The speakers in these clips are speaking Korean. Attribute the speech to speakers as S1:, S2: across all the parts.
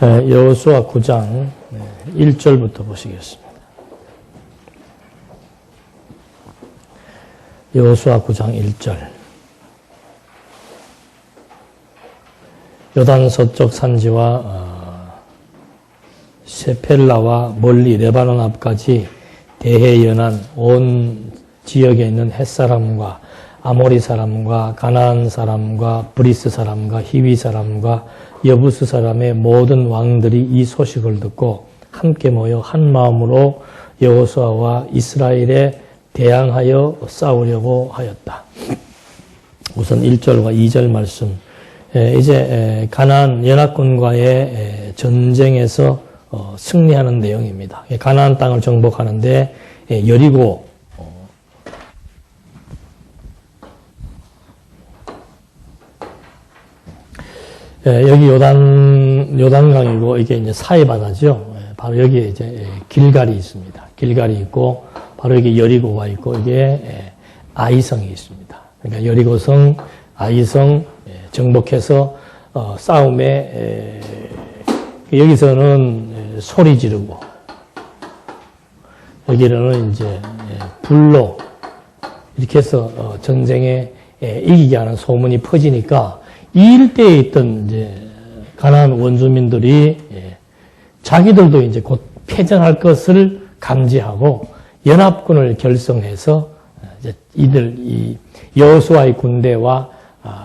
S1: 여호수아 9장 1절부터 보시겠습니다. 여호수아 9장 1절. 요단 서쪽 산지와 세펠라와 멀리 레바논 앞까지 대해 연안 온 지역에 있는 헷사람과 아모리 사람과 가나안 사람과 브리스 사람과 히위 사람과 여부스 사람의 모든 왕들이 이 소식을 듣고 함께 모여 한 마음으로 여호수아와 이스라엘에 대항하여 싸우려고 하였다. 우선 1절과 2절 말씀. 이제 가나안 연합군과의 전쟁에서 승리하는 내용입니다. 가나안 땅을 정복하는데 여리고 여기 요단강이고 이게 이제 사해바다죠. 바로 여기에 이제 길갈이 있습니다. 길갈이 있고 바로 여기 여리고가 있고 이게 아이성이 있습니다. 그러니까 여리고성, 아이성 정복해서 싸움에 여기서는 소리 지르고 여기는 이제 불로 이렇게 해서 전쟁에 이기게 하는 소문이 퍼지니까 이 일대에 있던 이제 가나안 원주민들이 자기들도 이제 곧 패전할 것을 감지하고 연합군을 결성해서 이제 이 여호수아의 군대와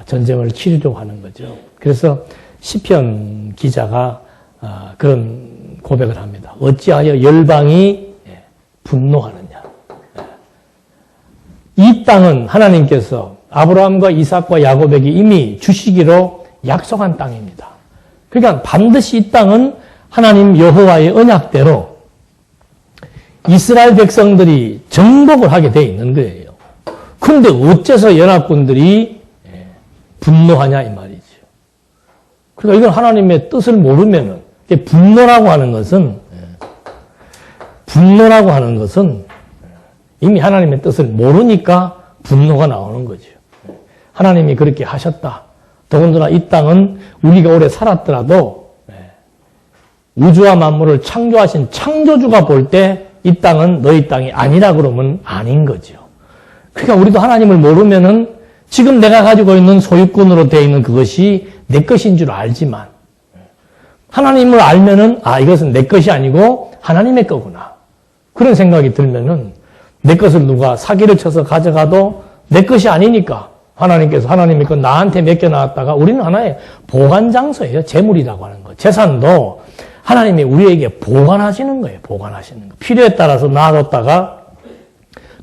S1: 전쟁을 치르려고 하는 거죠. 그래서 시편 기자가 그런 고백을 합니다. 어찌하여 열방이 분노하느냐. 이 땅은 하나님께서 아브라함과 이삭과 야곱에게 이미 주시기로 약속한 땅입니다. 그러니까 반드시 이 땅은 하나님 여호와의 언약대로 이스라엘 백성들이 정복을 하게 돼 있는 거예요. 그런데 어째서 연합군들이 분노하냐 이 말이죠. 그러니까 이건 하나님의 뜻을 모르면은 분노라고 하는 것은 이미 하나님의 뜻을 모르니까 분노가 나오는 거죠. 하나님이 그렇게 하셨다. 더군다나 이 땅은 우리가 오래 살았더라도 우주와 만물을 창조하신 창조주가 볼 때 이 땅은 너희 땅이 아니라 그러면 아닌 거죠. 그러니까 우리도 하나님을 모르면은 지금 내가 가지고 있는 소유권으로 되어 있는 그것이 내 것인 줄 알지만 하나님을 알면은 이것은 내 것이 아니고 하나님의 거구나. 그런 생각이 들면은 내 것을 누가 사기를 쳐서 가져가도 내 것이 아니니까 하나님께서 하나님의 것 나한테 맡겨놨다가 우리는 하나의 보관 장소예요. 재물이라고 하는 거. 재산도 하나님이 우리에게 보관하시는 거예요. 보관하시는 거. 필요에 따라서 놔뒀다가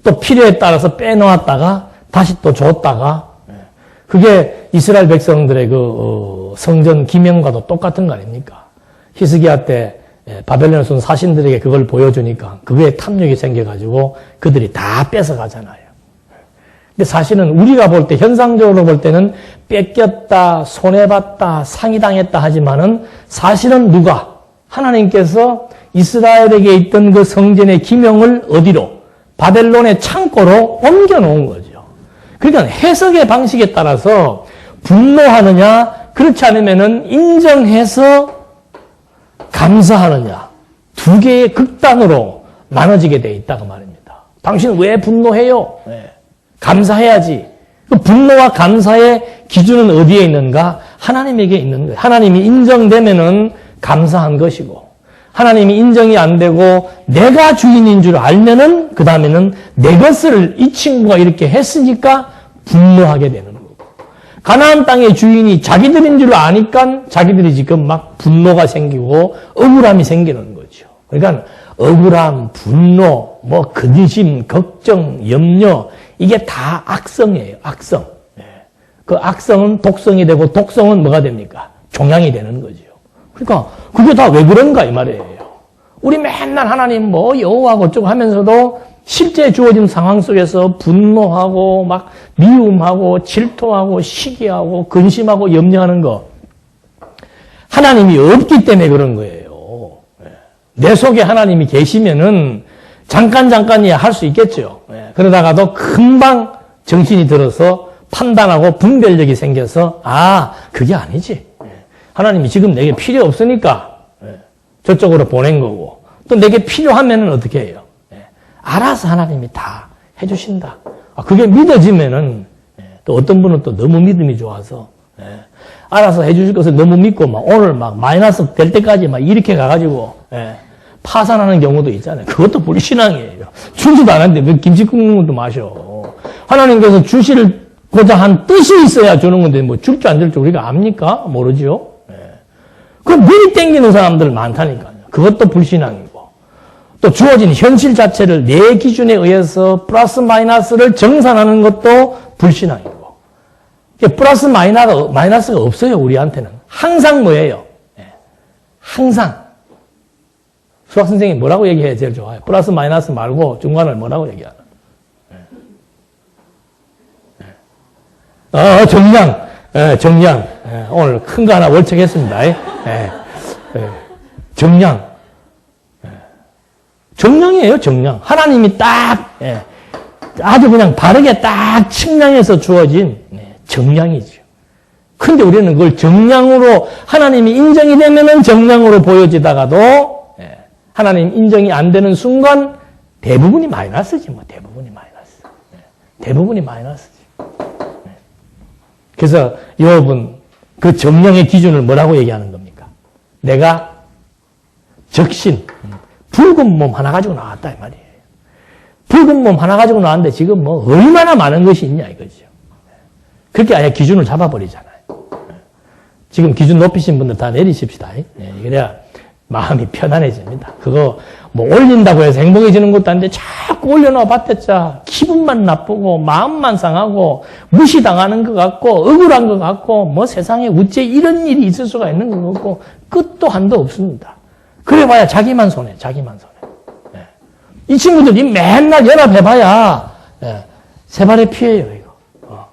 S1: 또 필요에 따라서 빼놓았다가 다시 또 줬다가 그게 이스라엘 백성들의 그 성전 기명과도 똑같은 거 아닙니까? 히스기야 때 바벨론에서 온 사신들에게 그걸 보여주니까 그거에 탐욕이 생겨가지고 그들이 다 뺏어가잖아요. 근데 사실은 우리가 볼 때 현상적으로 볼 때는 뺏겼다, 손해봤다, 상이당했다 하지만은 사실은 누가? 하나님께서 이스라엘에게 있던 그 성전의 기명을 어디로? 바벨론의 창고로 옮겨놓은 거죠. 그러니까 해석의 방식에 따라서 분노하느냐, 그렇지 않으면은 인정해서 감사하느냐, 두 개의 극단으로 나눠지게 돼 있다고 말입니다. 당신은 왜 분노해요? 감사해야지. 그 분노와 감사의 기준은 어디에 있는가? 하나님에게 있는 거예요. 하나님이 인정되면은 감사한 것이고, 하나님이 인정이 안 되고 내가 주인인 줄 알면은 그 다음에는 내 것을 이 친구가 이렇게 했으니까 분노하게 되는 거고, 가나안 땅의 주인이 자기들인 줄 아니까 자기들이 지금 막 분노가 생기고 억울함이 생기는 거죠. 그러니까 억울함, 분노, 근심, 걱정, 염려, 이게 다 악성이에요. 악성. 그 악성은 독성이 되고 독성은 뭐가 됩니까? 종양이 되는 거죠. 그러니까 그게 다 왜 그런가 이 말이에요. 우리 맨날 하나님 여호와고 어쩌고 하면서도 실제 주어진 상황 속에서 분노하고 막 미움하고 질투하고 시기하고 근심하고 염려하는 거, 하나님이 없기 때문에 그런 거예요. 내 속에 하나님이 계시면은 잠깐이야 할 수 있겠죠. 그러다가도 금방 정신이 들어서 판단하고 분별력이 생겨서 그게 아니지. 하나님이 지금 내게 필요 없으니까 저쪽으로 보낸 거고 또 내게 필요하면은 어떻게 해요? 알아서 하나님이 다 해주신다. 그게 믿어지면은 또 어떤 분은 또 너무 믿음이 좋아서 알아서 해주실 것을 너무 믿고 막 오늘 막 마이너스 될 때까지 막 이렇게 가가지고 파산하는 경우도 있잖아요. 그것도 불신앙이에요. 주지도 않았는데 왜 김치국물도 마셔. 하나님께서 주시고자 한 뜻이 있어야 주는 건데 뭐 줄 줄 안 줄 줄 우리가 압니까? 모르죠. 그 눈이 땡기는 사람들 많다니까요. 그것도 불신앙이고 또 주어진 현실 자체를 내 기준에 의해서 플러스 마이너스를 정산하는 것도 불신앙이고 플러스 마이너스가 없어요. 우리한테는 항상 뭐예요? 항상 수학 선생님이 뭐라고 얘기해야 제일 좋아요? 플러스 마이너스 말고 중간을 뭐라고 얘기하나? 정량. 정량. 오늘 큰 거 하나 월척했습니다. 정량. 정량이에요, 정량. 하나님이 딱, 아주 그냥 바르게 딱 측량해서 주어진 정량이죠. 근데 우리는 그걸 정량으로, 하나님이 인정이 되면은 정량으로 보여지다가도, 하나님 인정이 안 되는 순간 대부분이 마이너스지, 뭐, 대부분이 마이너스. 대부분이 마이너스지. 그래서 여러분, 그 정량의 기준을 뭐라고 얘기하는 겁니까? 내가 적신, 붉은 몸 하나 가지고 나왔다, 이 말이에요. 붉은 몸 하나 가지고 나왔는데 지금 뭐 얼마나 많은 것이 있냐, 이거죠. 그렇게 아예 기준을 잡아버리잖아요. 지금 기준 높이신 분들 다 내리십시다. 그래야 마음이 편안해집니다. 그거 뭐 올린다고 해서 행복해지는 것도 아닌데 자꾸 올려놓아 봤댔자 기분만 나쁘고 마음만 상하고 무시당하는 것 같고 억울한 것 같고 뭐 세상에 어째 이런 일이 있을 수가 있는 것 같고 끝도 한도 없습니다. 그래봐야 자기만 손해, 자기만 손해. 이 친구들이 맨날 연합해봐야 세 발의 피해요, 이거.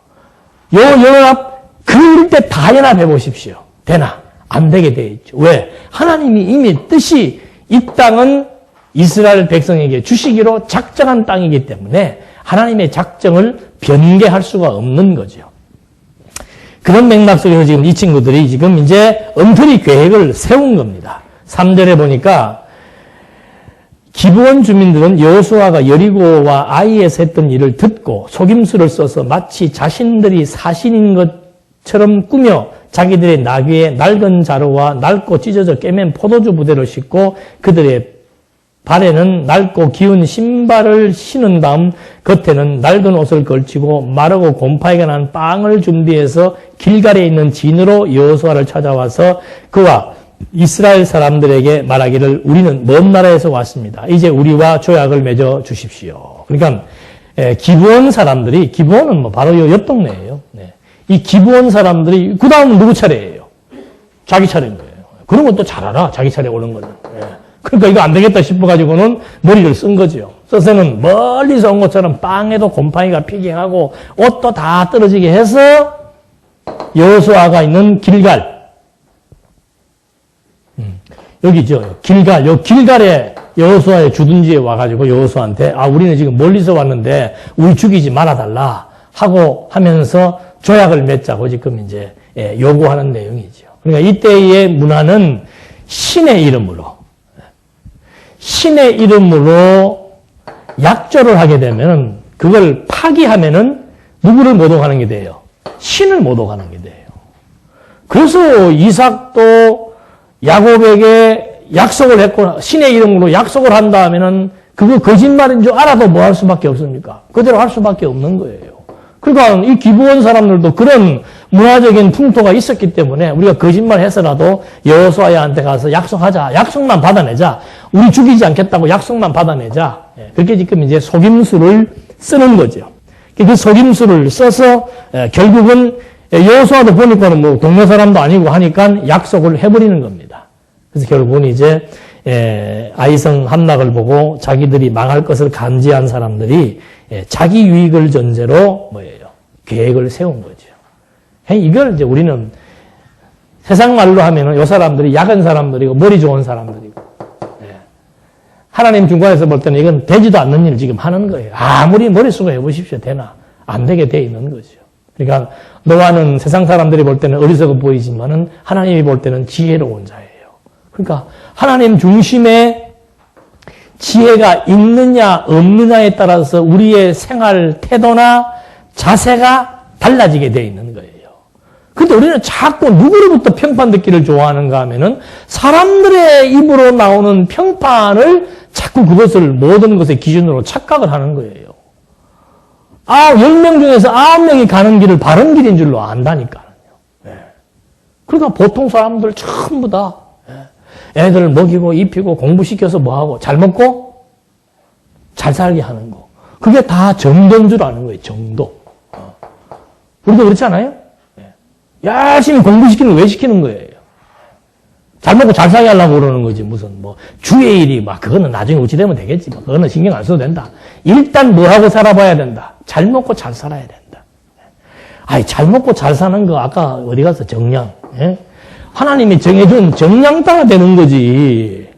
S1: 요 연합 그럴 때 다 연합해보십시오. 되나? 안 되게 돼 있죠. 왜? 하나님이 이미 뜻이 이 땅은 이스라엘 백성에게 주시기로 작정한 땅이기 때문에 하나님의 작정을 변개할 수가 없는 거죠. 그런 맥락 속에서 지금 이 친구들이 지금 이제 엉터리 계획을 세운 겁니다. 3절에 보니까 기브온 주민들은 여호수아가 여리고와 아이에서 했던 일을 듣고 속임수를 써서 마치 자신들이 사신인 것처럼 꾸며 자기들의 나귀에 낡은 자루와 낡고 찢어져 깨맨 포도주 부대를 싣고 그들의 발에는 낡고 기운 신발을 신은 다음 겉에는 낡은 옷을 걸치고 마르고 곰팡이가 난 빵을 준비해서 길갈에 있는 진으로 여호수아를 찾아와서 그와 이스라엘 사람들에게 말하기를 우리는 먼 나라에서 왔습니다. 이제 우리와 조약을 맺어 주십시오. 그러니까 기브온 사람들이, 기브온은 뭐 바로 옆 동네예요. 이 기브온 사람들이 그 다음은 누구 차례예요? 자기 차례인 거예요. 그런 건 또 잘 알아. 자기 차례 오는 거는. 그러니까 이거 안 되겠다 싶어가지고는 머리를 쓴 거죠. 써서는 멀리서 온 것처럼 빵에도 곰팡이가 피경하고 옷도 다 떨어지게 해서 여호수아가 있는 길갈. 여기죠. 길갈. 요 길갈에 여호수아의 주둔지에 와가지고 여호수아한테 우리는 지금 멀리서 왔는데 우리 죽이지 말아달라 하고 하면서 조약을 맺자고 지금 이제 요구하는 내용이죠. 그러니까 이때의 문화는 신의 이름으로 약조를 하게 되면 그걸 파기하면은 누구를 모독하는 게 돼요? 신을 모독하는 게 돼요. 그래서 이삭도 야곱에게 약속을 했고 신의 이름으로 약속을 한 다음에는 그거 거짓말인 줄 알아도 뭐 할 수밖에 없습니까? 그대로 할 수밖에 없는 거예요. 그러니까 이 기브온 사람들도 그런 문화적인 풍토가 있었기 때문에 우리가 거짓말 해서라도 여호수아한테 가서 약속하자. 약속만 받아내자. 우리 죽이지 않겠다고 약속만 받아내자. 그렇게 지금 이제 속임수를 쓰는 거죠. 그 속임수를 써서 결국은 여호수아도 보니까는 뭐 동네 사람도 아니고 하니까 약속을 해버리는 겁니다. 그래서 결국은 이제 아이성 함락을 보고 자기들이 망할 것을 감지한 사람들이 자기 유익을 전제로 계획을 세운 거죠. 이걸 이제 우리는 세상 말로 하면은 요 사람들이 약한 사람들이고 머리 좋은 사람들이고 하나님 중간에서 볼 때는 이건 되지도 않는 일을 지금 하는 거예요. 아무리 머릿속에 해보십시오. 되나? 안 되게 돼 있는 거죠. 그러니까 노아는 세상 사람들이 볼 때는 어리석어 보이지만은 하나님이 볼 때는 지혜로운 자예요. 그러니까 하나님 중심의 지혜가 있느냐 없느냐에 따라서 우리의 생활 태도나 자세가 달라지게 되어 있는 거예요. 근데 우리는 자꾸 누구로부터 평판 듣기를 좋아하는가 하면은 사람들의 입으로 나오는 평판을 자꾸 그것을 모든 것의 기준으로 착각을 하는 거예요. 10명 중에서 9명이 가는 길을 바른 길인 줄로 안다니까요. 그러니까 보통 사람들 전부 다 애들을 먹이고 입히고 공부시켜서 뭐하고 잘 먹고 잘 살게 하는 거. 그게 다 정도인 줄 아는 거예요. 정도. 우리도 그렇지 않아요? 열심히 공부시키는 거 왜 시키는 거예요? 잘 먹고 잘 살게 하려고 그러는 거지. 무슨 주의 일이 그거는 나중에 어찌 되면 되겠지. 그거는 신경 안 써도 된다. 일단 뭐 하고 살아봐야 된다. 잘 먹고 잘 살아야 된다. 잘 먹고 잘 사는 거 아까 어디 가서 정량. 하나님이 정해준 정량 따라 되는 거지.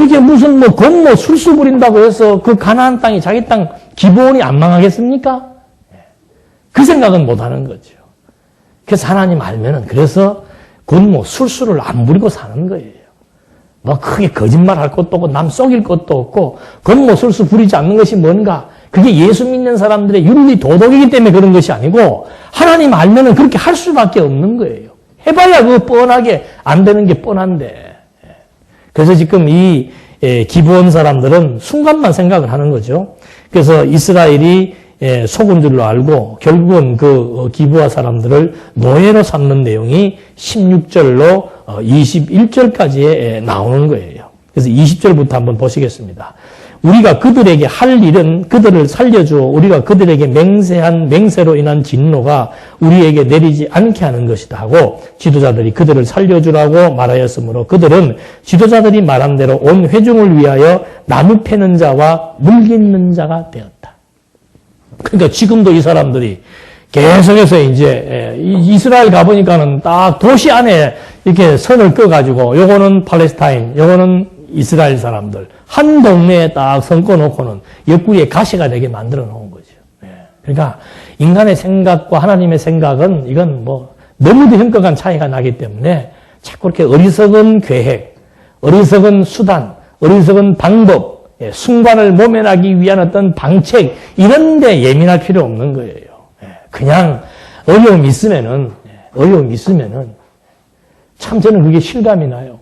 S1: 이게 무슨 건모 술수 부린다고 해서 그 가나안 땅이 자기 땅 기본이 안 망하겠습니까? 그 생각은 못 하는 거죠. 그래서 하나님 알면은 그래서 건모 술수를 안 부리고 사는 거예요. 크게 거짓말할 것도 없고 남 속일 것도 없고 건모 술수 부리지 않는 것이 뭔가? 그게 예수 믿는 사람들의 윤리 도덕이기 때문에 그런 것이 아니고 하나님 알면은 그렇게 할 수밖에 없는 거예요. 해봐야 그거 뻔하게 안 되는 게 뻔한데. 그래서 지금 이 기브온 사람들은 순간만 생각을 하는 거죠. 그래서 이스라엘이 속은 줄로 알고 결국은 그 기브아 사람들을 노예로 삼는 내용이 16절로 21절까지에 나오는 거예요. 그래서 20절부터 한번 보시겠습니다. 우리가 그들에게 할 일은 그들을 살려주어 우리가 그들에게 맹세한 맹세로 인한 진노가 우리에게 내리지 않게 하는 것이다 하고 지도자들이 그들을 살려주라고 말하였으므로 그들은 지도자들이 말한 대로 온 회중을 위하여 나무 패는 자와 물 깃는 자가 되었다. 그러니까 지금도 이 사람들이 계속해서 이제 이스라엘 가보니까는 딱 도시 안에 이렇게 선을 끄가지고 요거는 팔레스타인, 요거는 이스라엘 사람들 한 동네에 딱 선 꺼놓고는 옆구리에 가시가 되게 만들어 놓은 거죠. 그러니까 인간의 생각과 하나님의 생각은 이건 너무도 현격한 차이가 나기 때문에 자꾸 이렇게 어리석은 계획, 어리석은 수단, 어리석은 방법, 순간을 모면하기 위한 어떤 방책 이런 데 예민할 필요 없는 거예요. 그냥 어려움이 있으면은 참 저는 그게 실감이 나요.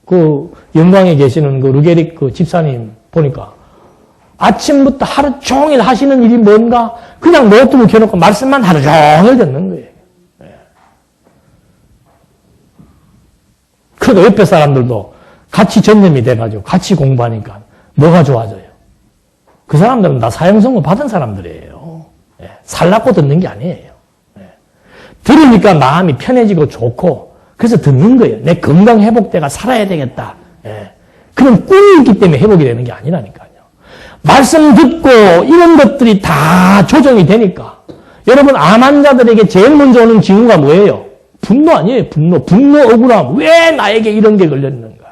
S1: 그 영광에 계시는 그 루게릭 그 집사님 보니까 아침부터 하루 종일 하시는 일이 뭔가 그냥 노트북 켜놓고 말씀만 하루 종일 듣는 거예요. 그러니까 옆에 사람들도 같이 전념이 돼가지고 같이 공부하니까 뭐가 좋아져요? 그 사람들은 다 사형선고 받은 사람들이에요. 살라고 듣는 게 아니에요. 들으니까 마음이 편해지고 좋고 그래서 듣는 거예요. 내 건강 회복돼가 살아야 되겠다. 그런 꿈이 있기 때문에 회복이 되는 게 아니라니까요. 말씀 듣고 이런 것들이 다 조정이 되니까 여러분 암 환자들에게 제일 먼저 오는 징후가 뭐예요? 분노 아니에요. 분노 억울함. 왜 나에게 이런 게 걸렸는가?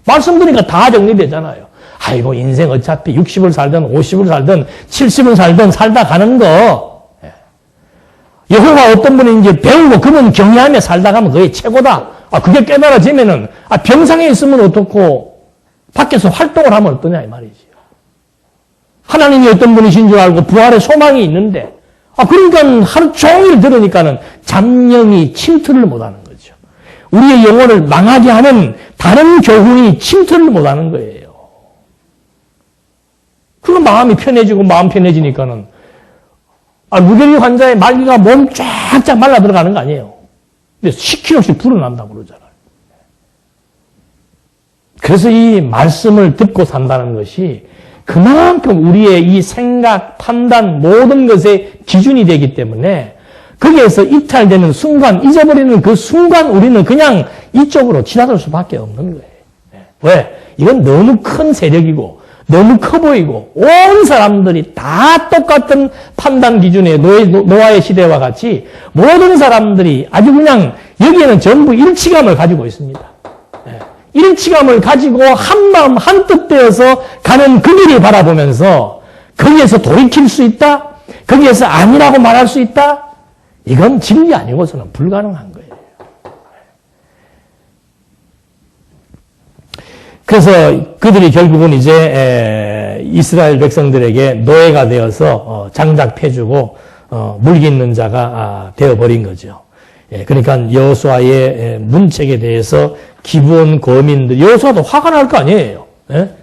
S1: 말씀 들으니까 다 정리되잖아요. 아이고 인생 어차피 60을 살든 50을 살든 70을 살든 살다 가는 거 여호와 어떤 분이 이제 배우고 그분 경외하며 살다 가면 그게 최고다. 그게 깨달아지면은 병상에 있으면 어떻고 밖에서 활동을 하면 어떠냐 이 말이지요. 하나님이 어떤 분이신 줄 알고 부활의 소망이 있는데 그러니까 하루 종일 들으니까는 잡념이 침투를 못하는 거죠. 우리의 영혼을 망하게 하는 다른 교훈이 침투를 못하는 거예요. 그럼 마음이 편해지고 마음 편해지니까는 루게릭 환자의 말기가 몸 쫙쫙 말라 들어가는 거 아니에요. 근데 시키없이 불어난다고 그러잖아요. 그래서 이 말씀을 듣고 산다는 것이 그만큼 우리의 이 생각, 판단, 모든 것의 기준이 되기 때문에 거기에서 이탈되는 순간, 잊어버리는 그 순간 우리는 그냥 이쪽으로 지나갈 수밖에 없는 거예요. 왜? 이건 너무 큰 세력이고 너무 커 보이고 온 사람들이 다 똑같은 판단 기준의 노아의 시대와 같이 모든 사람들이 아주 그냥 여기에는 전부 일치감을 가지고 있습니다. 일치감을 가지고 한마음 한뜻 되어서 가는 그 길을 바라보면서 거기에서 돌이킬 수 있다? 거기에서 아니라고 말할 수 있다? 이건 진리 아니고서는 불가능한 거예요. 그래서 그들이 결국은 이제 이스라엘 백성들에게 노예가 되어서 장작 패주고 물기 있는 자가 되어버린 거죠. 그러니까 여호수아의 문책에 대해서 기브온 거민들, 여호수아도 화가 날 거 아니에요.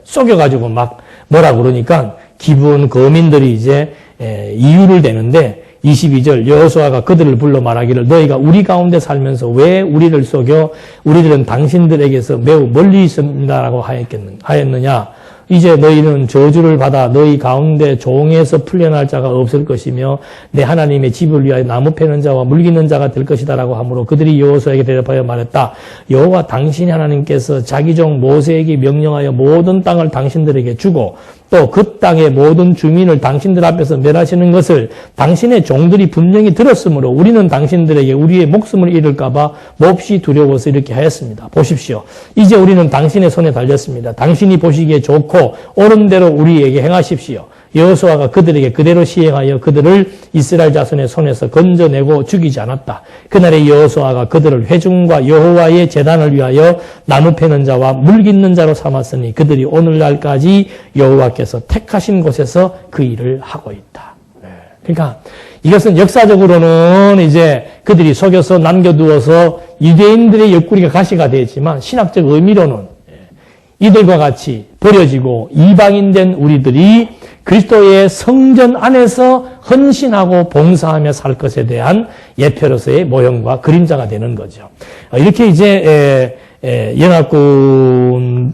S1: 속여가지고 막 뭐라 그러니까 기브온 거민들이 이제 이유를 대는데 22절 여호수아가 그들을 불러 말하기를 너희가 우리 가운데 살면서 왜 우리를 속여 우리들은 당신들에게서 매우 멀리 있습니다라고 하였느냐. 이제 너희는 저주를 받아 너희 가운데 종에서 풀려날 자가 없을 것이며 내 하나님의 집을 위하여 나무 패는 자와 물기는 자가 될 것이다라고 하므로 그들이 여호수아에게 대답하여 말했다. 여호와 당신이 하나님께서 자기 종 모세에게 명령하여 모든 땅을 당신들에게 주고 또 그 땅의 모든 주민을 당신들 앞에서 멸하시는 것을 당신의 종들이 분명히 들었으므로 우리는 당신들에게 우리의 목숨을 잃을까 봐 몹시 두려워서 이렇게 하였습니다. 보십시오. 이제 우리는 당신의 손에 달렸습니다. 당신이 보시기에 좋고 옳은 대로 우리에게 행하십시오. 여호수아가 그들에게 그대로 시행하여 그들을 이스라엘 자손의 손에서 건져내고 죽이지 않았다. 그날에 여호수아가 그들을 회중과 여호와의 제단을 위하여 나무 패는 자와 물깃는 자로 삼았으니 그들이 오늘날까지 여호와께서 택하신 곳에서 그 일을 하고 있다. 그러니까 이것은 역사적으로는 이제 그들이 속여서 남겨두어서 유대인들의 옆구리가 가시가 되었지만 신학적 의미로는 이들과 같이 버려지고 이방인된 우리들이 그리스도의 성전 안에서 헌신하고 봉사하며 살 것에 대한 예표로서의 모형과 그림자가 되는 거죠. 이렇게 이제 연합군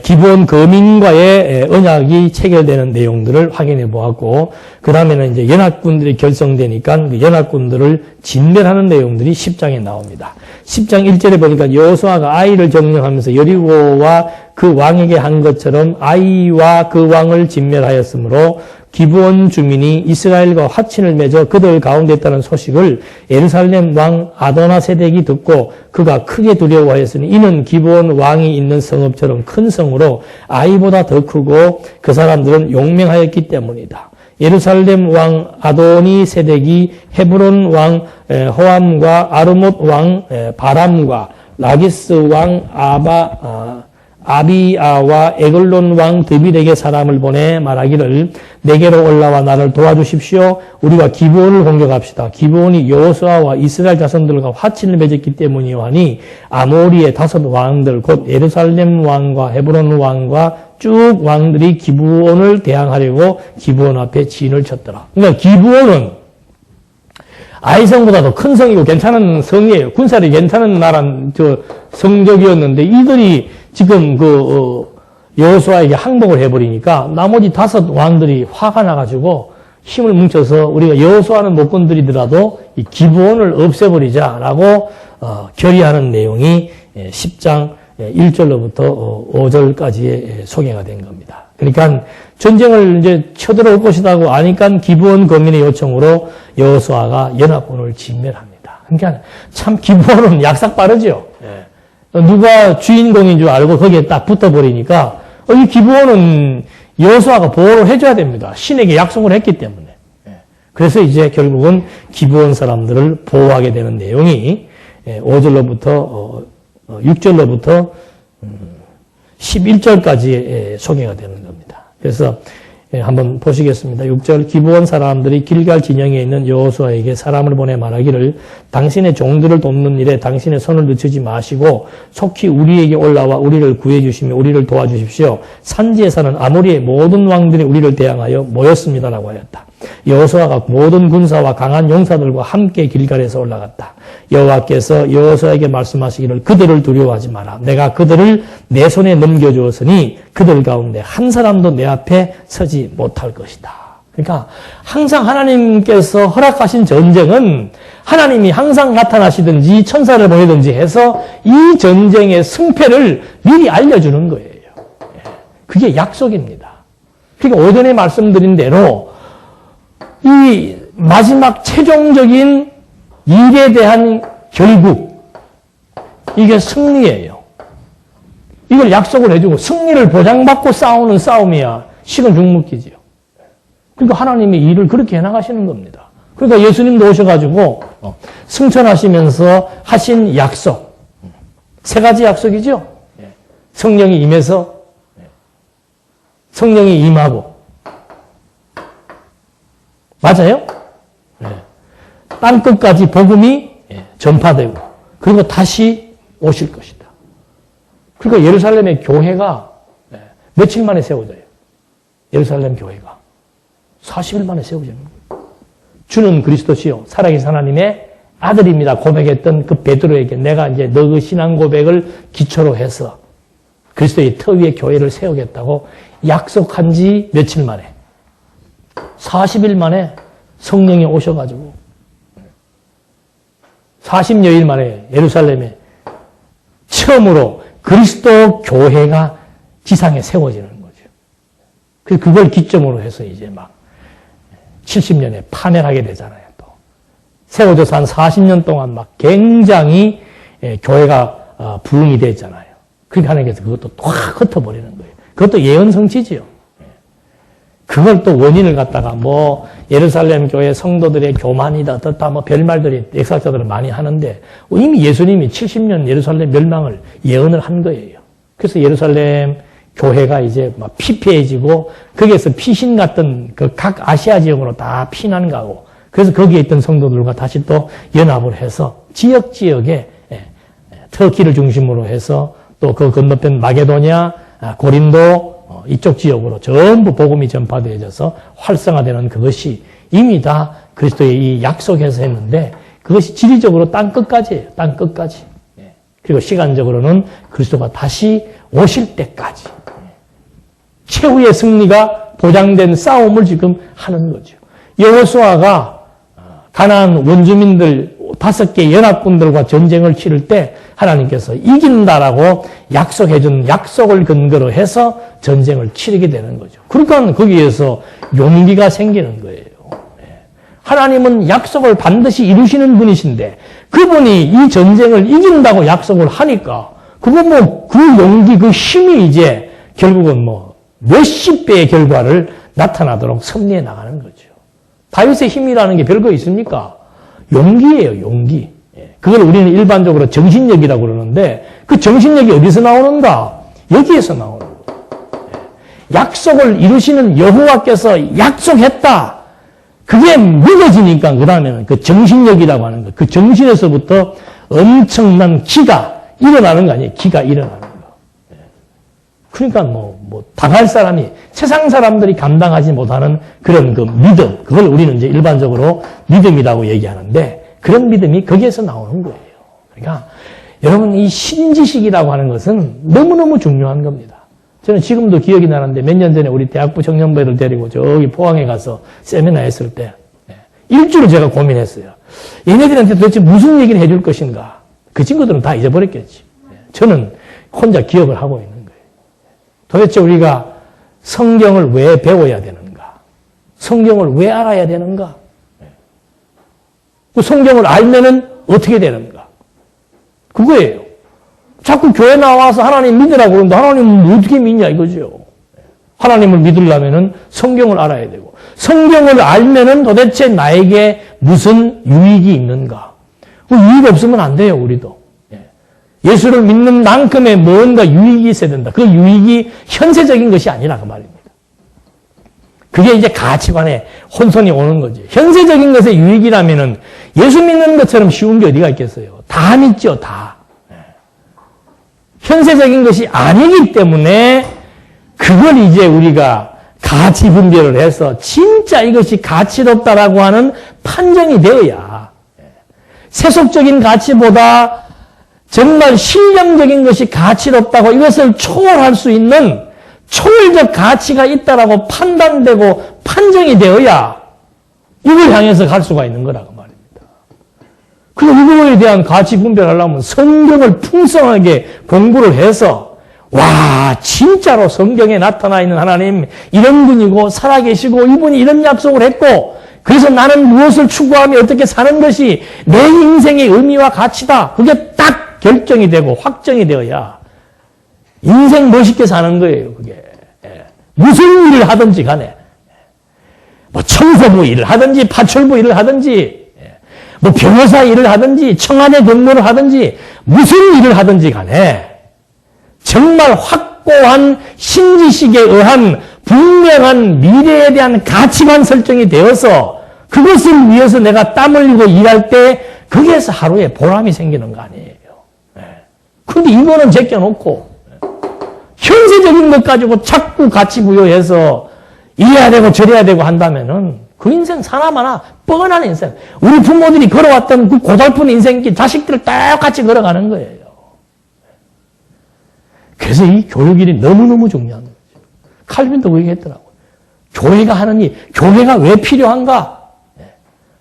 S1: 기본 거민과의 언약이 체결되는 내용들을 확인해 보았고, 그 다음에는 이제 연합군들이 결성되니까 그 연합군들을 진멸하는 내용들이 10장에 나옵니다. 10장 1절에 보니까 여호수아가 아이를 점령하면서 여리고와 그 왕에게 한 것처럼 아이와 그 왕을 진멸하였으므로 기브온 주민이 이스라엘과 화친을 맺어 그들 가운데 있다는 소식을 예루살렘 왕 아도나세덱이 듣고 그가 크게 두려워하였으니 이는 기브온 왕이 있는 성읍처럼 큰 성으로 아이보다 더 크고 그 사람들은 용맹하였기 때문이다. 예루살렘 왕 아도니세덱이 헤브론 왕 호암과 아르못 왕 바람과 라기스 왕 아비아와 에글론 왕 드빌에게 사람을 보내 말하기를 내게로 올라와 나를 도와주십시오. 우리가 기브온을 공격합시다. 기브온이 여호수아와 이스라엘 자손들과 화친을 맺었기 때문이요 하니 아모리의 5 왕들 곧 예루살렘 왕과 헤브론 왕과 쭉 왕들이 기브온을 대항하려고 기브온 앞에 진을 쳤더라. 그러니까 기브온은 아이성보다도 큰 성이고 괜찮은 성이에요. 군사력이 괜찮은 나란 성적이었는데 이들이 지금 여호수아에게 항복을 해버리니까 나머지 5 왕들이 화가 나가지고 힘을 뭉쳐서 우리가 여호수아는 못 건드리더라도 이 기브온을 없애버리자라고 결의하는 내용이 10장 1절로부터 5절까지의 소개가 된 겁니다. 그러니까 전쟁을 이제 쳐들어올 것이라고 아니까 기브온 거민의 요청으로 여호수아가 연합군을 진멸합니다. 그러니까 참 기브온은 약삭 빠르죠. 누가 주인공인 줄 알고 거기에 딱 붙어버리니까 이 기브온은 여호수아가 보호를 해줘야 됩니다. 신에게 약속을 했기 때문에. 그래서 이제 결국은 기브온 사람들을 보호하게 되는 내용이 5절로부터 6절로부터 11절까지 소개가 되는 겁니다. 그래서 한번 보시겠습니다. 6절 기브온 사람들이 길갈 진영에 있는 여호수아에게 사람을 보내 말하기를 당신의 종들을 돕는 일에 당신의 손을 늦추지 마시고 속히 우리에게 올라와 우리를 구해 주시며 우리를 도와주십시오. 산지에 사는 아모리의 모든 왕들이 우리를 대항하여 모였습니다라고 하였다. 여호수아가 모든 군사와 강한 용사들과 함께 길갈에서 올라갔다. 여호와께서 여호수아에게 말씀하시기를 그들을 두려워하지 마라. 내가 그들을 내 손에 넘겨주었으니 그들 가운데 한 사람도 내 앞에 서지 못할 것이다. 그러니까 항상 하나님께서 허락하신 전쟁은 하나님이 항상 나타나시든지 천사를 보내든지 해서 이 전쟁의 승패를 미리 알려주는 거예요. 그게 약속입니다. 그러니까 오전에 말씀드린 대로 이 마지막 최종적인 일에 대한 결국 이게 승리예요. 이걸 약속을 해주고 승리를 보장받고 싸우는 싸움이야 식은 죽 먹기지요. 그러니까 하나님의 일을 그렇게 해나가시는 겁니다. 그러니까 예수님도 오셔가지고 승천하시면서 하신 약속 3가지 약속이죠. 성령이 임해서 성령이 임하고 맞아요? 땅 끝까지 복음이 전파되고 그리고 다시 오실 것이다. 그러니까 예루살렘의 교회가 며칠 만에 세워져요. 예루살렘 교회가 40일 만에 세워지는 거예요. 주는 그리스도시요 살아계신 하나님의 아들입니다. 고백했던 그 베드로에게 내가 이제 너 그 신앙 고백을 기초로 해서 그리스도의 터 위에 교회를 세우겠다고 약속한 지 며칠 만에 40일 만에 성령이 오셔가지고 40여일 만에 예루살렘에 처음으로 그리스도 교회가 지상에 세워지는 거죠. 그걸 기점으로 해서 이제 막 70년에 파멸하게 되잖아요. 또 세워져서 한 40년 동안 막 굉장히 교회가 부흥이 됐잖아요. 그러니까 하나님께서 그것도 확 흩어버리는 거예요. 그것도 예언 성취지요. 그걸 또 원인을 갖다가 뭐 예루살렘 교회 성도들의 교만이다 어떻다 뭐 별말들이 역사학자들은 많이 하는데 이미 예수님이 70년 예루살렘 멸망을 예언을 한 거예요. 그래서 예루살렘 교회가 이제 막 피폐해지고 거기에서 피신 같은 그 각 아시아 지역으로 다 피난 가고 그래서 거기에 있던 성도들과 다시 또 연합을 해서 지역에 터키를 중심으로 해서 또 그 건너편 마게도냐, 고린도 이쪽 지역으로 전부 복음이 전파되어져서 활성화되는 그것이 이미 다 그리스도의 이 약속에서 했는데 그것이 지리적으로 땅 끝까지예요. 땅 끝까지. 그리고 시간적으로는 그리스도가 다시 오실 때까지 최후의 승리가 보장된 싸움을 지금 하는 거죠. 여호수아가 가나안 원주민들 5개 연합군들과 전쟁을 치를 때 하나님께서 이긴다라고 약속해준 약속을 근거로 해서 전쟁을 치르게 되는 거죠. 그러니까 거기에서 용기가 생기는 거예요. 하나님은 약속을 반드시 이루시는 분이신데 그분이 이 전쟁을 이긴다고 약속을 하니까 그거 뭐 그 용기 그 힘이 이제 결국은 뭐 몇십 배의 결과를 나타나도록 섭리해 나가는 거죠. 다윗의 힘이라는 게 별거 있습니까? 용기예요, 용기. 그걸 우리는 일반적으로 정신력이라고 그러는데 그 정신력이 어디서 나오는가? 여기에서 나오는 거예요. 약속을 이루시는 여호와께서 약속했다. 그게 믿어지니까 그 다음에는 그 정신력이라고 하는 거. 그 정신에서부터 엄청난 기가 일어나는 거 아니에요. 기가 일어나는 거. 그러니까 뭐 당할 사람이 세상 사람들이 감당하지 못하는 그런 그 믿음. 그걸 우리는 이제 일반적으로 믿음이라고 얘기하는데 그런 믿음이 거기에서 나오는 거예요. 그러니까 여러분 이 신지식이라고 하는 것은 너무너무 중요한 겁니다. 저는 지금도 기억이 나는데 몇 년 전에 우리 대학부 청년부를 데리고 저기 포항에 가서 세미나 했을 때 일주를 제가 고민했어요. 얘네들한테 도대체 무슨 얘기를 해줄 것인가. 그 친구들은 다 잊어버렸겠지. 저는 혼자 기억을 하고 있는 거예요. 도대체 우리가 성경을 왜 배워야 되는가? 성경을 왜 알아야 되는가? 그 성경을 알면은 어떻게 되는가? 그거예요. 자꾸 교회 나와서 하나님 믿으라고 그러는데 하나님은 어떻게 믿냐 이거죠. 하나님을 믿으려면은 성경을 알아야 되고 성경을 알면은 도대체 나에게 무슨 유익이 있는가? 그 유익 없으면 안 돼요, 우리도. 예수를 믿는 만큼의 뭔가 유익이 있어야 된다. 그 유익이 현세적인 것이 아니라 그 말입니다. 그게 이제 가치관에 혼선이 오는 거지. 현세적인 것의 유익이라면은 예수 믿는 것처럼 쉬운 게 어디가 있겠어요? 다 믿죠, 다. 현세적인 것이 아니기 때문에 그걸 이제 우리가 가치 분별을 해서 진짜 이것이 가치롭다라고 하는 판정이 되어야 세속적인 가치보다 정말 신령적인 것이 가치롭다고 이것을 초월할 수 있는 초월적 가치가 있다라고 판단되고 판정이 되어야 이걸 향해서 갈 수가 있는 거라고 말입니다. 그리고 이거에 대한 가치 분별하려면 성경을 풍성하게 공부를 해서 와 진짜로 성경에 나타나 있는 하나님 이런 분이고 살아계시고 이분이 이런 약속을 했고 그래서 나는 무엇을 추구하며 어떻게 사는 것이 내 인생의 의미와 가치다. 그게 딱 결정이 되고 확정이 되어야 인생 멋있게 사는 거예요. 그게 무슨 일을 하든지 간에 뭐 청소부 일을 하든지 파출부 일을 하든지 뭐 변호사 일을 하든지 청와대 근무를 하든지 무슨 일을 하든지 간에 정말 확고한 신지식에 의한 분명한 미래에 대한 가치관 설정이 되어서 그것을 위해서 내가 땀 흘리고 일할 때 거기에서 하루에 보람이 생기는 거 아니에요. 그런데 이거는 제껴놓고 현세적인 것 가지고 자꾸 가치 부여해서 이래야 되고 저래야 되고 한다면은 그 인생 사나마나 뻔한 인생. 우리 부모들이 걸어왔던 그 고달픈 인생길 자식들을 똑같이 걸어가는 거예요. 그래서 이 교육일이 너무너무 중요한 거죠. 칼빈도 그 얘기했더라고요. 교회가 하는 일, 교회가 왜 필요한가?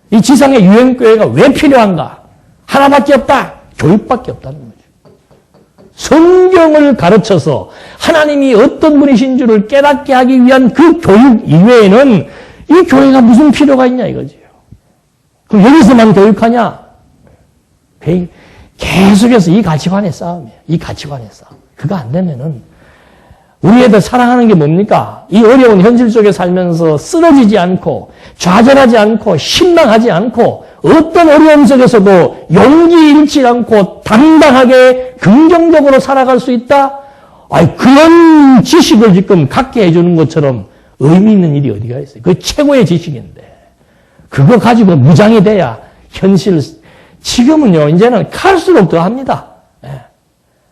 S1: 이 지상의 유행교회가 왜 필요한가? 하나밖에 없다. 교육밖에 없다는 거죠. 성경을 가르쳐서 하나님이 어떤 분이신 줄을 깨닫게 하기 위한 그 교육 이외에는 이 교회가 무슨 필요가 있냐 이거지요. 그럼 여기서만 교육하냐? 계속해서 이 가치관의 싸움이에요. 이 가치관의 싸움. 그거 안 되면은 우리 애들 사랑하는 게 뭡니까? 이 어려운 현실 속에 살면서 쓰러지지 않고 좌절하지 않고 실망하지 않고 어떤 어려움 속에서도 용기 잃지 않고 당당하게 긍정적으로 살아갈 수 있다? 그런 지식을 지금 갖게 해주는 것처럼 의미 있는 일이 어디가 있어요? 그게 최고의 지식인데 그거 가지고 무장이 돼야 현실. 지금은요 이제는 갈수록 더 합니다.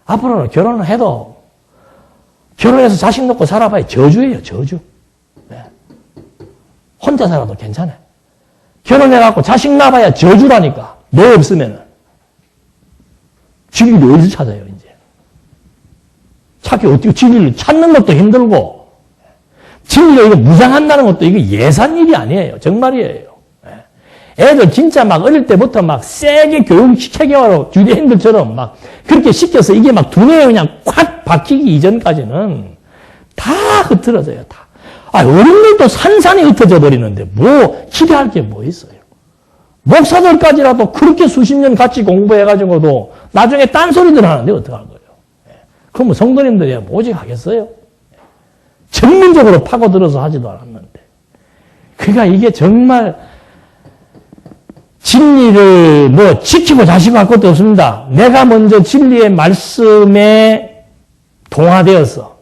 S1: 앞으로는 결혼을 해도 결혼해서 자식 놓고 살아봐야 저주예요, 저주. 혼자 살아도 괜찮아요. 결혼해갖고 자식 낳아봐야 저주라니까. 너 없으면은. 진리를 어디서 찾아요, 이제. 진리를 찾는 것도 힘들고, 진리를 이거 무장한다는 것도 이거 예산 일이 아니에요. 정말이에요. 애들 진짜 막 어릴 때부터 막 세게 교육시켜가지고 유대인들처럼 막 그렇게 시켜서 이게 막 두뇌에 그냥 콱 박히기 이전까지는 다 흐트러져요, 다. 어른들도 산산이 흩어져 버리는데 뭐 기대할 게 뭐 있어요. 목사들까지라도 그렇게 수십 년 같이 공부해가지고도 나중에 딴소리들 하는데 어떡할 거예요. 그럼 뭐 성도님들이야 오직 하겠어요? 전문적으로 파고들어서 하지도 않았는데. 그러니까 이게 정말 진리를 뭐 지키고 자시고 할 것도 없습니다. 내가 먼저 진리의 말씀에 동화되어서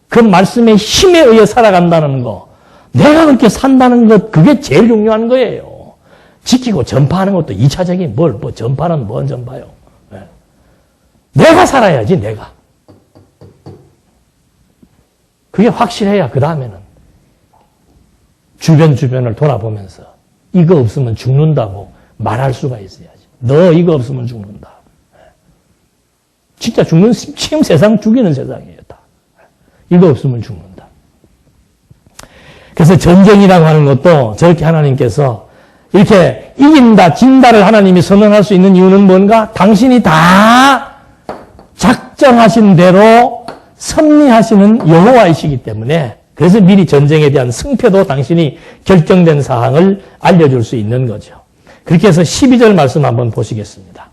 S1: 그 말씀의 힘에 의해 살아간다는 거, 내가 그렇게 산다는 것, 그게 제일 중요한 거예요. 지키고 전파하는 것도 2차적인 뭐 전파는 뭔 전파요. 내가 살아야지, 내가. 그게 확실해야 그 다음에는 주변을 돌아보면서 이거 없으면 죽는다고 말할 수가 있어야지. 너 이거 없으면 죽는다. 진짜 지금 세상 죽이는 세상이에요, 다. 이거 없으면 죽는다. 그래서 전쟁이라고 하는 것도 저렇게 하나님께서 이렇게 이긴다, 진다를 하나님이 선언할 수 있는 이유는 뭔가? 당신이 다 작정하신 대로 섭리하시는 여호와이시기 때문에, 그래서 미리 전쟁에 대한 승패도 당신이 결정된 사항을 알려줄 수 있는 거죠. 그렇게 해서 12절 말씀 한번 보시겠습니다.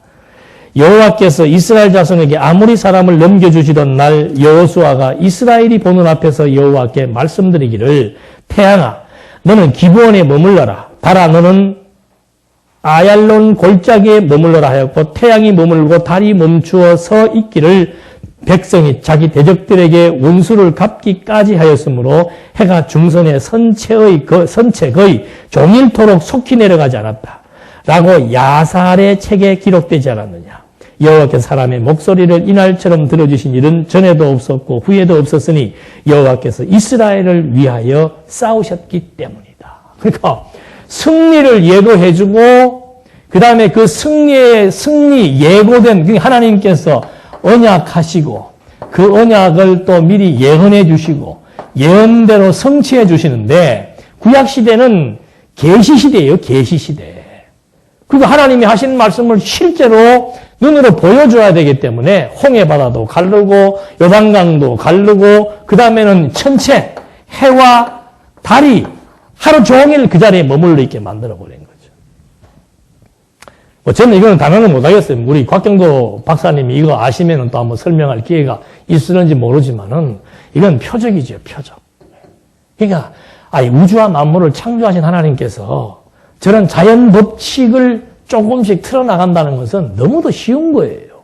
S1: 여호와께서 이스라엘 자손에게 아무리 사람을 넘겨주시던 날 여호수아가 이스라엘이 보는 앞에서 여호와께 말씀드리기를, 태양아 너는 기브온에 머물러라, 달아 너는 아얄론 골짜기에 머물러라 하였고, 태양이 머물고 달이 멈추어 서 있기를 백성이 자기 대적들에게 원수를 갚기까지 하였으므로 해가 중선에 선체의 거의 종일토록 속히 내려가지 않았다 라고 야살의 책에 기록되지 않았느냐. 여호와께서 사람의 목소리를 이날처럼 들어주신 일은 전에도 없었고 후에도 없었으니 여호와께서 이스라엘을 위하여 싸우셨기 때문이다. 그러니까 승리를 예고해주고 그 다음에 그 승리 예고된 하나님께서 언약하시고 그 언약을 또 미리 예언해 주시고 예언대로 성취해 주시는데, 구약시대는 계시시대예요. 계시시대. 그리고 하나님이 하신 말씀을 실제로 눈으로 보여줘야 되기 때문에 홍해바다도 가르고 요단강도 가르고 그 다음에는 천체, 해와 달이 하루 종일 그 자리에 머물러 있게 만들어버린 거죠. 저는 이거는 단어는 못하겠어요. 우리 곽경도 박사님이 이거 아시면은 또 한번 설명할 기회가 있을는지 모르지만은 이건 표적이죠, 표적. 그러니까 우주와 만물을 창조하신 하나님께서 저런 자연 법칙을 조금씩 틀어나간다는 것은 너무도 쉬운 거예요.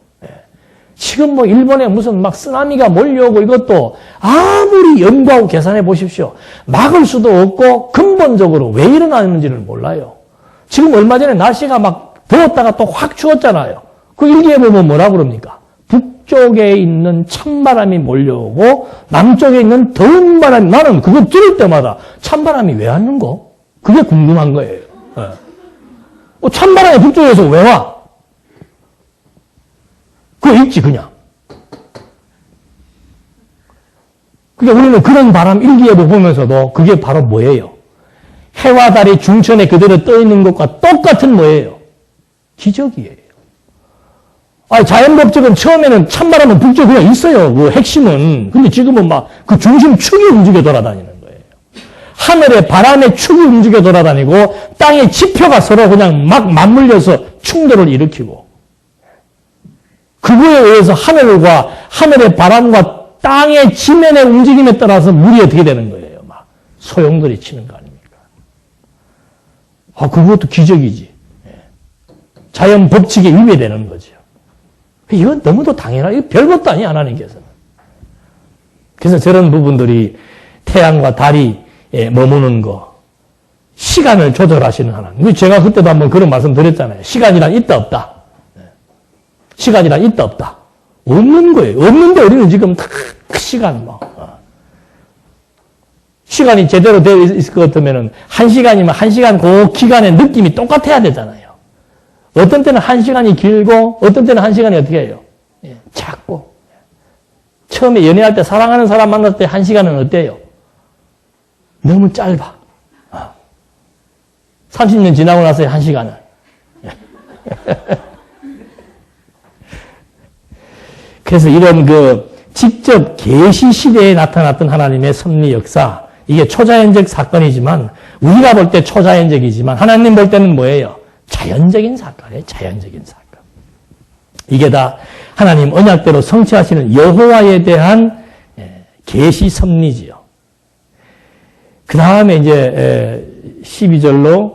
S1: 지금 뭐 일본에 무슨 막 쓰나미가 몰려오고 이것도 아무리 연구하고 계산해 보십시오. 막을 수도 없고 근본적으로 왜 일어나는지를 몰라요. 지금 얼마 전에 날씨가 막 더웠다가 또 확 추웠잖아요. 그 일기에 보면 뭐라 그럽니까? 북쪽에 있는 찬바람이 몰려오고 남쪽에 있는 더운 바람이, 나는 그거 들을 때마다 찬바람이 왜 왔는고? 그게 궁금한 거예요. 네. 찬바람이 북쪽에서 왜 와? 그거 있지 그냥. 그러니까 우리는 그런 바람 일기예보 보면서도 그게 바로 뭐예요? 해와 달이 중천에 그대로 떠 있는 것과 똑같은 뭐예요? 기적이에요. 자연법칙은 처음에는 찬바람은 북쪽에 있어요. 그 핵심은. 근데 지금은 막 그 중심축이 움직여 돌아다니는 거예요. 하늘에 바람의 축이 움직여 돌아다니고 땅의 지표가 서로 그냥 막 맞물려서 충돌을 일으키고 그거에 의해서 하늘의 바람과 땅의 지면의 움직임에 따라서 물이 어떻게 되는 거예요? 막 소용돌이 치는 거 아닙니까? 그것도 기적이지. 자연 법칙에 위배되는 거죠. 이건 너무도 당연하고 이거 별것도 아니에요, 하나님께서는. 그래서 저런 부분들이 태양과 달이 머무는 거, 시간을 조절하시는 하나님. 제가 그때도 한번 그런 말씀 드렸잖아요. 시간이란 있다 없다. 시간이란 있다 없다. 없는 거예요. 없는데 우리는 지금 다 시간 시간이 제대로 되어 있을 것 같으면 1시간이면 1시간 그 기간의 느낌이 똑같아야 되잖아요. 어떤 때는 1시간이 길고 어떤 때는 1시간이 어떻게 해요? 작고. 처음에 연애할 때 사랑하는 사람 만났을 때 1시간은 어때요? 너무 짧아. 30년 지나고 나서 1시간은. 그래서 이런 직접 계시 시대에 나타났던 하나님의 섭리 역사, 이게 초자연적 사건이지만 우리가 볼 때 초자연적이지만 하나님 볼 때는 뭐예요? 자연적인 사건이에요. 자연적인 사건. 이게 다 하나님 언약대로 성취하시는 여호와에 대한 계시 섭리지요. 그 다음에 이제 12절로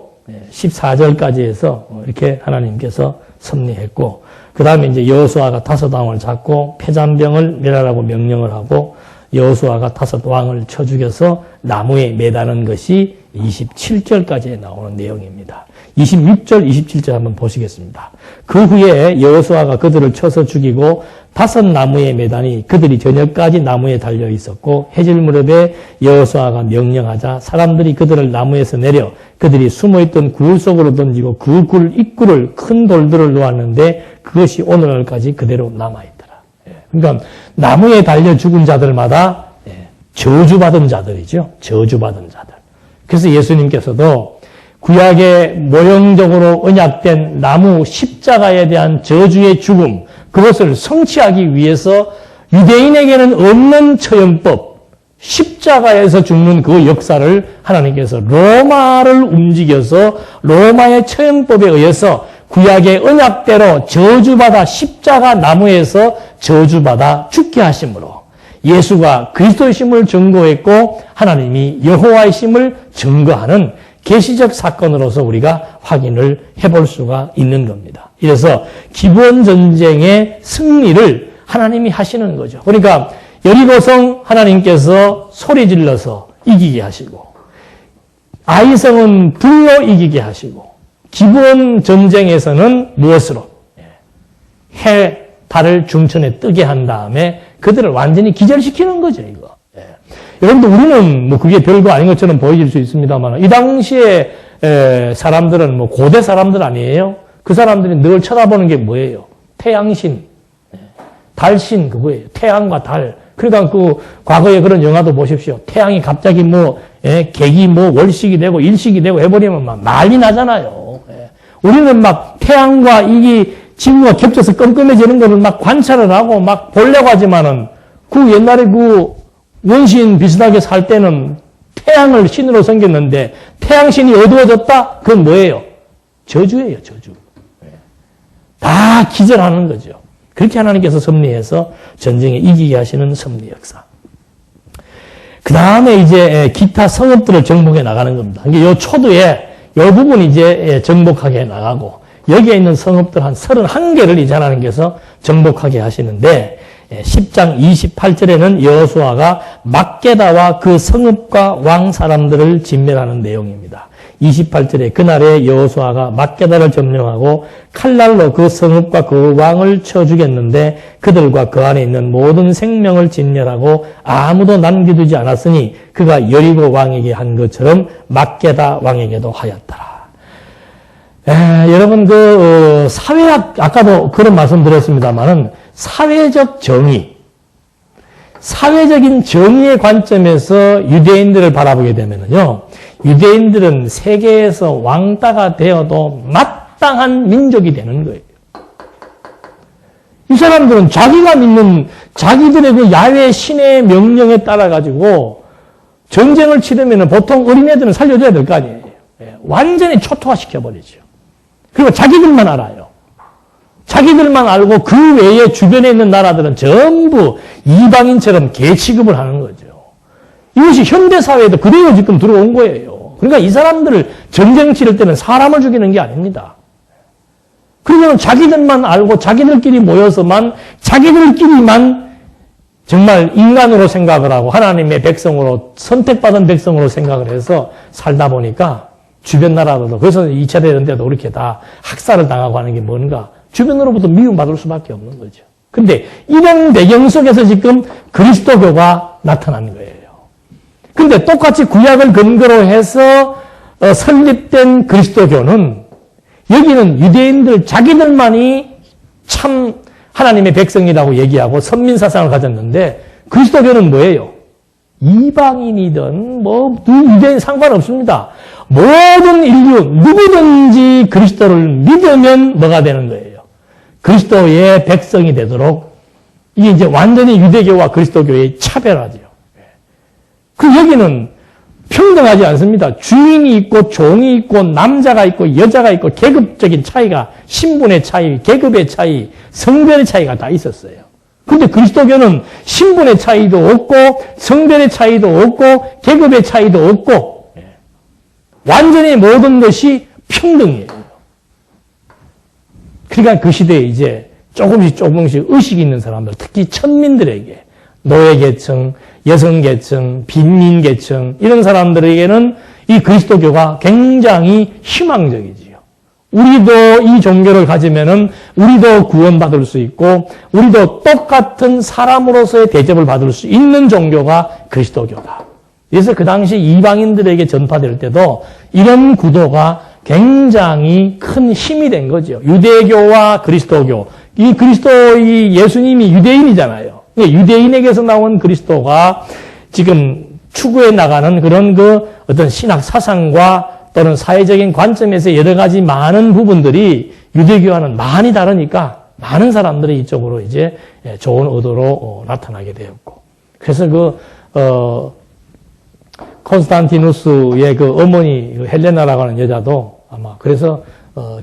S1: 14절까지 해서 이렇게 하나님께서 섭리했고, 그 다음에 이제 여호수아가 5왕을 잡고 패잔병을 멸하라고 명령을 하고 여호수아가 5왕을 쳐 죽여서 나무에 매다는 것이 27절까지 나오는 내용입니다. 26절, 27절 한번 보시겠습니다. 그 후에 여호수아가 그들을 쳐서 죽이고 5 나무에 매다니 그들이 저녁까지 나무에 달려 있었고 해질 무렵에 여호수아가 명령하자 사람들이 그들을 나무에서 내려 그들이 숨어있던 굴 속으로 던지고 그 굴 입구를 큰 돌들을 놓았는데 그것이 오늘날까지 그대로 남아있더라. 그러니까 나무에 달려 죽은 자들마다 저주받은 자들이죠. 저주받은 자들. 그래서 예수님께서도 구약의 모형적으로 언약된 나무 십자가에 대한 저주의 죽음, 그것을 성취하기 위해서 유대인에게는 없는 처형법, 십자가에서 죽는 그 역사를 하나님께서 로마를 움직여서 로마의 처형법에 의해서 구약의 언약대로 저주받아 십자가 나무에서 저주받아 죽게 하심으로 예수가 그리스도의 심을 증거했고 하나님이 여호와의 심을 증거하는 계시적 사건으로서 우리가 확인을 해볼 수가 있는 겁니다. 이래서 기브온 전쟁의 승리를 하나님이 하시는 거죠. 그러니까 여리고성 하나님께서 소리 질러서 이기게 하시고 아이성은 불로 이기게 하시고 기브온 전쟁에서는 무엇으로? 해, 달을 중천에 뜨게 한 다음에 그들을 완전히 기절시키는 거죠, 이거. 여러분들 우리는 뭐 그게 별거 아닌 것처럼 보여질 수 있습니다만 이 당시에 사람들은 뭐 고대 사람들 아니에요? 그 사람들이 늘 쳐다보는 게 뭐예요? 태양신, 달신 그거예요. 태양과 달. 그러니까 그 과거에 그런 영화도 보십시오. 태양이 갑자기 객이 월식이 되고 일식이 되고 해버리면 막 난리 나잖아요. 우리는 막 태양과 이게 지구가 겹쳐서 끔끔해지는 거를 막 관찰을 하고 막 보려고 하지만은 그 옛날에 그 원신 비슷하게 살 때는 태양을 신으로 섬겼는데 태양신이 어두워졌다? 그건 뭐예요? 저주예요, 저주. 다 기절하는 거죠. 그렇게 하나님께서 섭리해서 전쟁에 이기게 하시는 섭리 역사. 그 다음에 이제 기타 성읍들을 정복해 나가는 겁니다. 이게 요 초두에 요 부분 이제 정복하게 나가고 여기에 있는 성읍들 한 31개를 이제 하나님께서 정복하게 하시는데 10장 28절에는 여호수아가 막게다와 그 성읍과 왕 사람들을 진멸하는 내용입니다. 28절에 그날에 여호수아가 막게다를 점령하고 칼날로 그 성읍과 그 왕을 쳐 죽였는데 그들과 그 안에 있는 모든 생명을 진멸하고 아무도 남겨두지 않았으니 그가 여리고 왕에게 한 것처럼 막게다 왕에게도 하였더라. 여러분 사회학 아까도 그런 말씀 드렸습니다만은 사회적 정의, 사회적인 정의의 관점에서 유대인들을 바라보게 되면요, 유대인들은 세계에서 왕따가 되어도 마땅한 민족이 되는 거예요. 이 사람들은 자기가 믿는 자기들의 그 야훼 신의 명령에 따라 가지고 전쟁을 치르면 보통 어린애들은 살려줘야 될 거 아니에요. 완전히 초토화시켜 버리죠. 그리고 자기들만 알아요. 자기들만 알고 그 외에 주변에 있는 나라들은 전부 이방인처럼 개 취급을 하는 거죠. 이것이 현대사회에도 그대로 지금 들어온 거예요. 그러니까 이 사람들을 전쟁 치를 때는 사람을 죽이는 게 아닙니다. 그러면 자기들만 알고 자기들끼리 모여서만 자기들끼리만 정말 인간으로 생각을 하고 하나님의 백성으로 선택받은 백성으로 생각을 해서 살다 보니까 주변 나라들도 그래서 2차 대전 때도 그렇게 다 학살을 당하고 하는 게 뭔가 주변으로부터 미움받을 수밖에 없는 거죠. 근데 이런 배경 속에서 지금 그리스도교가 나타난 거예요. 근데 똑같이 구약을 근거로 해서 설립된 그리스도교는 여기는 유대인들 자기들만이 참 하나님의 백성이라고 얘기하고 선민사상을 가졌는데 그리스도교는 뭐예요? 이방인이든 유대인 상관없습니다. 모든 인류 누구든지 그리스도를 믿으면 뭐가 되는 거예요? 그리스도의 백성이 되도록 이게 이제 완전히 유대교와 그리스도교의 차별화죠. 그 여기는 평등하지 않습니다. 주인이 있고 종이 있고 남자가 있고 여자가 있고 계급적인 차이가 신분의 차이, 계급의 차이, 성별의 차이가 다 있었어요. 그런데 그리스도교는 신분의 차이도 없고 성별의 차이도 없고 계급의 차이도 없고 완전히 모든 것이 평등이에요. 그러니까 그 시대에 이제 조금씩 의식 있는 사람들, 특히 천민들에게 노예계층, 여성계층, 빈민계층 이런 사람들에게는 이 그리스도교가 굉장히 희망적이지요. 우리도 이 종교를 가지면은 우리도 구원받을 수 있고 우리도 똑같은 사람으로서의 대접을 받을 수 있는 종교가 그리스도교다. 그래서 그 당시 이방인들에게 전파될 때도 이런 구도가 굉장히 큰 힘이 된 거죠. 유대교와 그리스도교. 이 예수님이 유대인이잖아요. 유대인에게서 나온 그리스도가 지금 추구해 나가는 그런 어떤 신학 사상과 또는 사회적인 관점에서 여러 가지 많은 부분들이 유대교와는 많이 다르니까 많은 사람들이 이쪽으로 이제 좋은 의도로 나타나게 되었고. 그래서 콘스탄티누스의 어머니 헬레나라고 하는 여자도 아마 그래서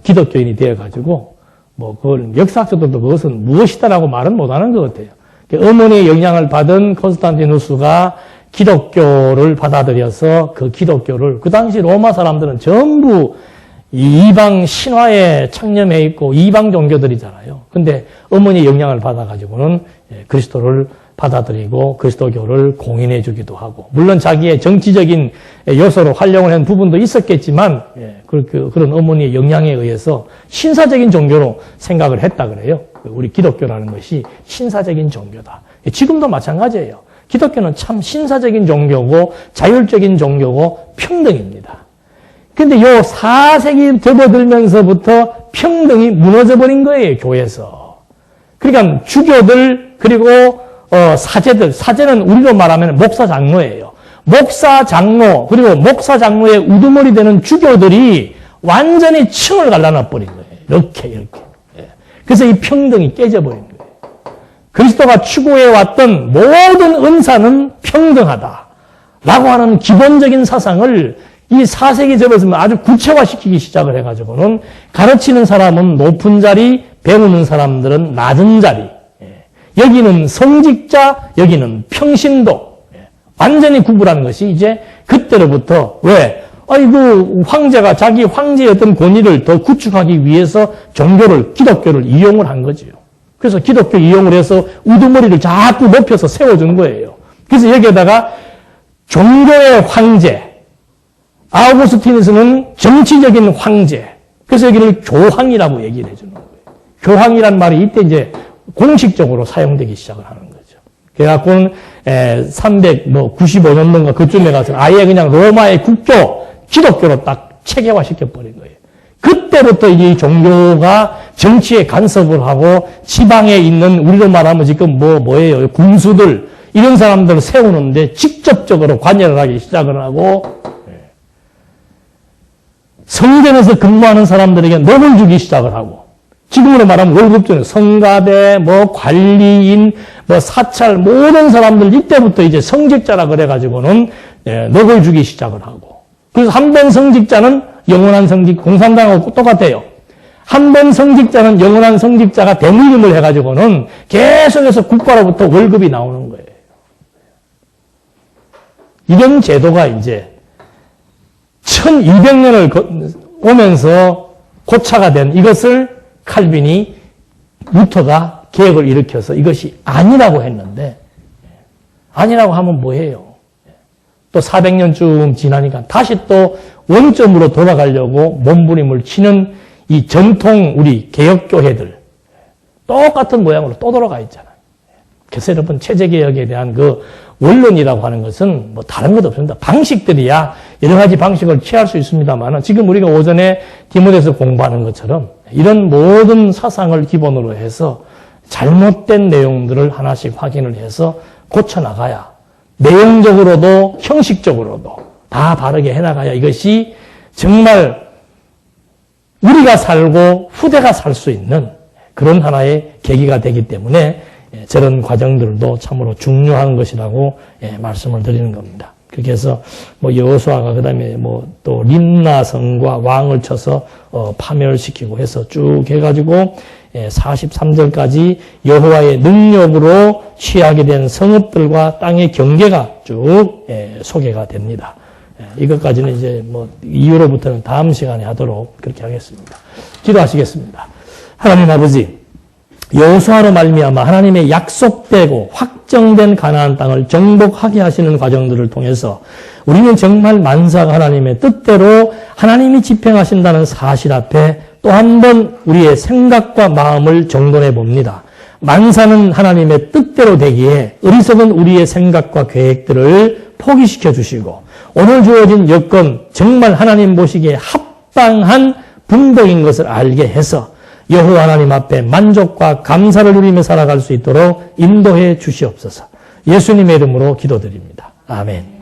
S1: 기독교인이 되어가지고 그걸 역사학자들도 그것은 무엇이다라고 말은 못하는 것 같아요. 어머니의 영향을 받은 콘스탄티누스가 기독교를 받아들여서 그 기독교를 그 당시 로마 사람들은 전부 이방 신화에 창념해 있고 이방 종교들이잖아요. 근데 어머니의 영향을 받아가지고는 그리스도를 받아들이고 그리스도교를 공인해 주기도 하고 물론 자기의 정치적인 요소로 활용을 한 부분도 있었겠지만 그런 어머니의 영향에 의해서 신사적인 종교로 생각을 했다 그래요. 우리 기독교라는 것이 신사적인 종교다. 지금도 마찬가지예요. 기독교는 참 신사적인 종교고 자율적인 종교고 평등입니다. 근데 요 4세기 접어들면서부터 평등이 무너져 버린 거예요, 교회에서. 그러니까 주교들 그리고 사제는 우리로 말하면 목사 장로예요. 목사 장로 그리고 목사 장로의 우두머리 되는 주교들이 완전히 층을 갈라놔 버린 거예요. 이렇게. 그래서 이 평등이 깨져버린 거예요. 그리스도가 추구해왔던 모든 은사는 평등하다라고 하는 기본적인 사상을 이 4세기 접어서 아주 구체화시키기 시작을 해가지고는 가르치는 사람은 높은 자리, 배우는 사람들은 낮은 자리. 여기는 성직자, 여기는 평신도. 완전히 구분하는 것이 이제 그때로부터 왜? 황제가 자기 황제의 어떤 권위를 더 구축하기 위해서 기독교를 이용을 한 거지요. 그래서 기독교 이용을 해서 우두머리를 자꾸 높여서 세워준 거예요. 그래서 여기에다가 종교의 황제, 아우구스티누스는 정치적인 황제. 그래서 여기를 교황이라고 얘기를 해주는 거예요. 교황이란 말이 이때 이제 공식적으로 사용되기 시작을 하는 거죠. 그래갖고는 395년도인가 그쯤에 가서 아예 그냥 로마의 국교, 기독교로 딱 체계화시켜버린 거예요. 그때부터 이 종교가 정치에 간섭을 하고 지방에 있는 우리로 말하면 지금 뭐예요? 군수들, 이런 사람들을 세우는데 직접적으로 관여를 하기 시작을 하고 성전에서 근무하는 사람들에게 돈을 주기 시작을 하고 지금으로 말하면 월급주는 성가대, 관리인, 사찰 모든 사람들 이때부터 이제 성직자라 그래가지고는 녹을 주기 시작을 하고 그래서 한 번 성직자는 영원한 성직, 공산당하고 똑같아요. 한 번 성직자는 영원한 성직자가 대물림을 해가지고는 계속해서 국가로부터 월급이 나오는 거예요. 이런 제도가 이제 1200년을 오면서 고차가 된 이것을 칼빈이 루터가 개혁을 일으켜서 이것이 아니라고 했는데 아니라고 하면 뭐예요? 또 400년쯤 지나니까 다시 또 원점으로 돌아가려고 몸부림을 치는 이 전통 우리 개혁교회들 똑같은 모양으로 또 돌아가 있잖아요. 그래서 여러분 체제개혁에 대한 그 원론이라고 하는 것은 다른 것 없습니다. 방식들이야 여러 가지 방식을 취할 수 있습니다만 지금 우리가 오전에 디모데서 공부하는 것처럼 이런 모든 사상을 기본으로 해서 잘못된 내용들을 하나씩 확인을 해서 고쳐나가야 내용적으로도 형식적으로도 다 바르게 해나가야 이것이 정말 우리가 살고 후대가 살 수 있는 그런 하나의 계기가 되기 때문에 저런 과정들도 참으로 중요한 것이라고 말씀을 드리는 겁니다. 그렇게 해서 여호수아가 그다음에 또 림나성과 왕을 쳐서 파멸시키고 해서 쭉 해가지고 43절까지 여호와의 능력으로 취하게 된 성읍들과 땅의 경계가 쭉 소개가 됩니다. 이것까지는 이제 이후로부터는 다음 시간에 하도록 그렇게 하겠습니다. 기도하시겠습니다. 하나님 아버지, 여호수아로 말미암아 하나님의 약속되고 확정된 가나안 땅을 정복하게 하시는 과정들을 통해서 우리는 정말 만사가 하나님의 뜻대로 하나님이 집행하신다는 사실 앞에 또 한 번 우리의 생각과 마음을 정돈해 봅니다. 만사는 하나님의 뜻대로 되기에 어리석은 우리의 생각과 계획들을 포기시켜 주시고 오늘 주어진 여건 정말 하나님 보시기에 합당한 분복인 것을 알게 해서 여호와 하나님 앞에 만족과 감사를 누리며 살아갈 수 있도록 인도해 주시옵소서. 예수님의 이름으로 기도드립니다. 아멘.